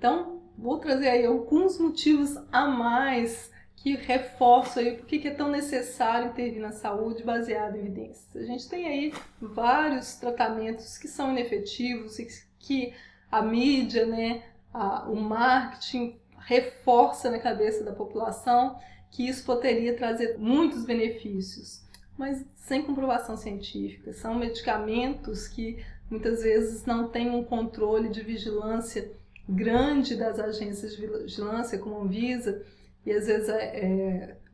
Então, vou trazer aí alguns motivos a mais que reforçam aí por que é tão necessário intervir na saúde baseado em evidências. A gente tem aí vários tratamentos que são inefetivos e que a mídia, né, o marketing reforça na cabeça da população que isso poderia trazer muitos benefícios, mas sem comprovação científica. São medicamentos que muitas vezes não têm um controle de vigilância grande das agências de vigilância, como a Anvisa, e às vezes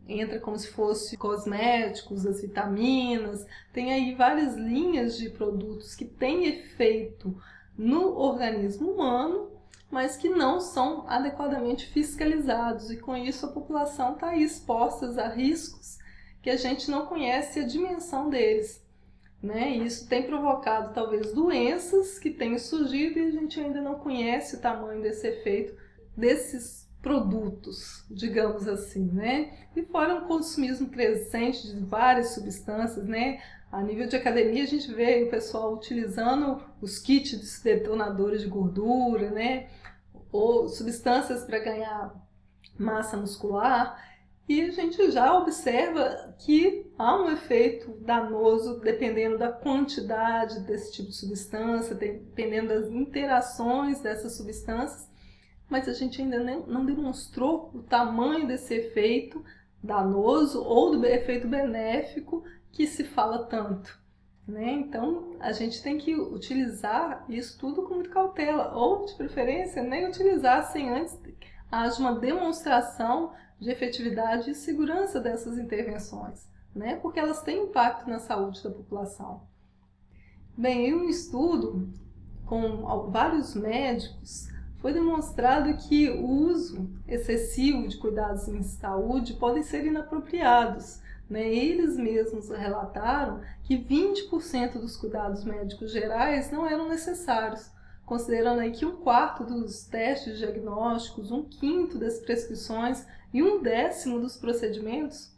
entra como se fosse cosméticos, as vitaminas. Tem aí várias linhas de produtos que têm efeito no organismo humano, mas que não são adequadamente fiscalizados, e com isso a população está aí exposta a riscos que a gente não conhece a dimensão deles, né? E isso tem provocado talvez doenças que têm surgido e a gente ainda não conhece o tamanho desse efeito desses produtos, digamos assim, né? E fora um consumismo crescente de várias substâncias, né? A nível de academia, a gente vê o pessoal utilizando os kits detonadores de gordura, né? Ou substâncias para ganhar massa muscular. E a gente já observa que há um efeito danoso dependendo da quantidade desse tipo de substância, dependendo das interações dessas substâncias, mas a gente ainda não demonstrou o tamanho desse efeito danoso ou do efeito benéfico que se fala tanto, né? Então, a gente tem que utilizar isso tudo com muita cautela, ou, de preferência, nem utilizar sem antes haja uma demonstração de efetividade e segurança dessas intervenções, né? Porque elas têm impacto na saúde da população. Bem, em um estudo com vários médicos, foi demonstrado que o uso excessivo de cuidados em saúde podem ser inapropriados, né? Eles mesmos relataram que 20% dos cuidados médicos gerais não eram necessários, considerando aí que 1/4 dos testes diagnósticos, 1/5 das prescrições e 1/10 dos procedimentos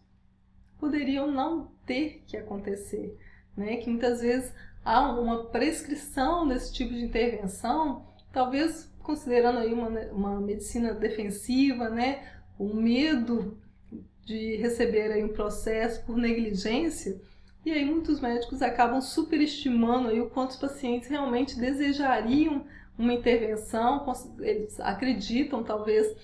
poderiam não ter que acontecer, né? Que muitas vezes há uma prescrição desse tipo de intervenção, talvez considerando aí uma medicina defensiva, né? O medo de receber aí um processo por negligência, e aí muitos médicos acabam superestimando aí o quanto os pacientes realmente desejariam uma intervenção. Eles acreditam talvez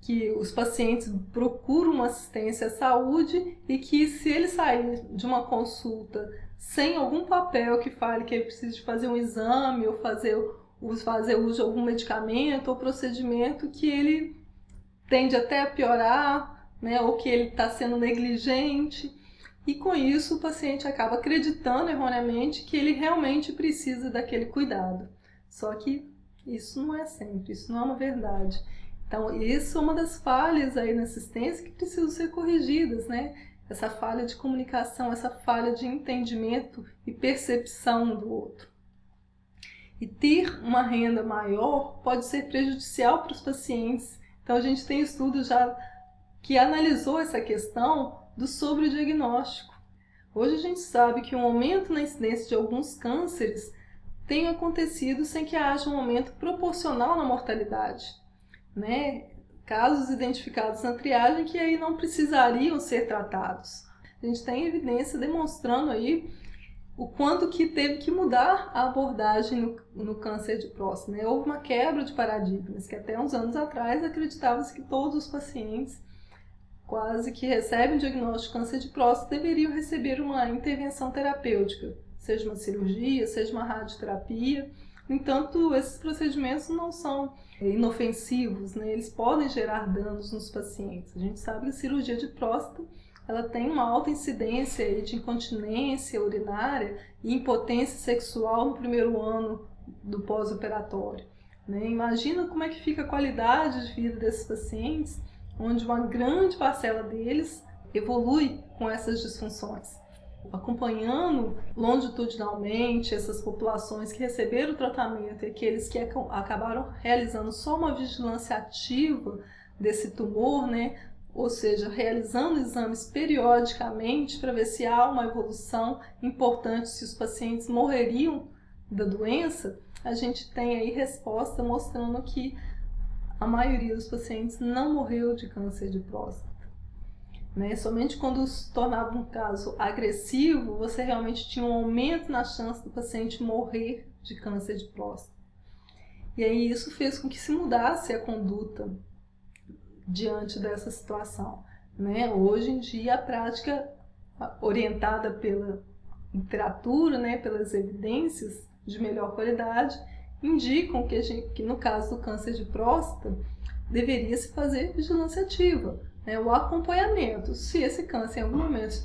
que os pacientes procuram uma assistência à saúde e que se ele sair de uma consulta sem algum papel que fale que ele precisa de fazer um exame ou fazer uso de algum medicamento ou procedimento, que ele tende até a piorar, né, ou que ele está sendo negligente, e com isso o paciente acaba acreditando erroneamente que ele realmente precisa daquele cuidado. Só que isso não é sempre, isso não é uma verdade. Então, isso é uma das falhas aí na assistência que precisam ser corrigidas, né? Essa falha de comunicação, essa falha de entendimento e percepção do outro. E ter uma renda maior pode ser prejudicial para os pacientes. Então, a gente tem estudo já que analisou essa questão do sobrediagnóstico. Hoje a gente sabe que um aumento na incidência de alguns cânceres tem acontecido sem que haja um aumento proporcional na mortalidade, né? Casos identificados na triagem que aí não precisariam ser tratados. A gente tem evidência demonstrando aí o quanto que teve que mudar a abordagem no câncer de próstata, né? Houve uma quebra de paradigmas, que até uns anos atrás acreditava-se que todos os pacientes quase que recebem diagnóstico de câncer de próstata deveriam receber uma intervenção terapêutica, seja uma cirurgia, seja uma radioterapia. No entanto, esses procedimentos não são inofensivos, né? Eles podem gerar danos nos pacientes. A gente sabe que a cirurgia de próstata ela tem uma alta incidência de incontinência urinária e impotência sexual no primeiro ano do pós-operatório, né? Imagina como é que fica a qualidade de vida desses pacientes, onde uma grande parcela deles evolui com essas disfunções. Acompanhando longitudinalmente essas populações que receberam o tratamento e aqueles que acabaram realizando só uma vigilância ativa desse tumor, né? Ou seja, realizando exames periodicamente para ver se há uma evolução importante, se os pacientes morreriam da doença, a gente tem aí resposta mostrando que a maioria dos pacientes não morreu de câncer de próstata. Né? Somente quando se tornava um caso agressivo, você realmente tinha um aumento na chance do paciente morrer de câncer de próstata. E aí isso fez com que se mudasse a conduta diante dessa situação. Né? Hoje em dia a prática orientada pela literatura, né, pelas evidências de melhor qualidade, indicam que no caso do câncer de próstata deveria se fazer vigilância ativa. O acompanhamento, se esse câncer em algum momento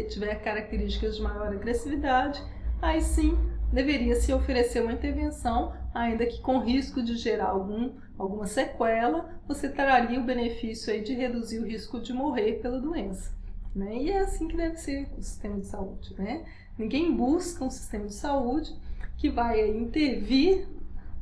tiver características de maior agressividade, aí sim deveria se oferecer uma intervenção, ainda que com risco de gerar alguma sequela, você traria o benefício aí de reduzir o risco de morrer pela doença. Né? E é assim que deve ser o sistema de saúde. Né? Ninguém busca um sistema de saúde que vai intervir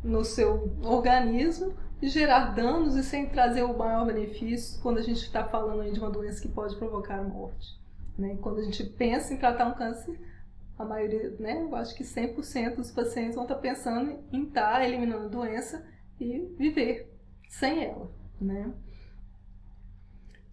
no seu organismo e gerar danos e sem trazer o maior benefício quando a gente está falando aí de uma doença que pode provocar a morte. Né? Quando a gente pensa em tratar um câncer, a maioria, né, eu acho que 100% dos pacientes vão estar pensando em estar eliminando a doença e viver sem ela. Né?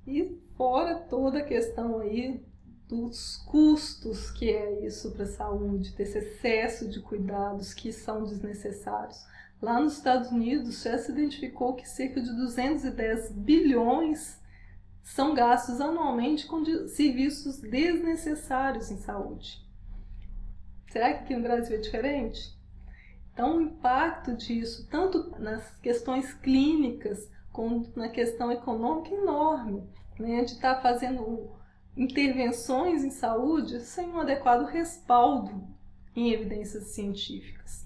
E fora toda a questão aí dos custos que é isso para a saúde, desse excesso de cuidados que são desnecessários. Lá nos Estados Unidos já se identificou que cerca de 210 bilhões são gastos anualmente com serviços desnecessários em saúde. Será que aqui no Brasil é diferente? Então o impacto disso, tanto nas questões clínicas quanto na questão econômica, é enorme. Né? De estar fazendo intervenções em saúde sem um adequado respaldo em evidências científicas.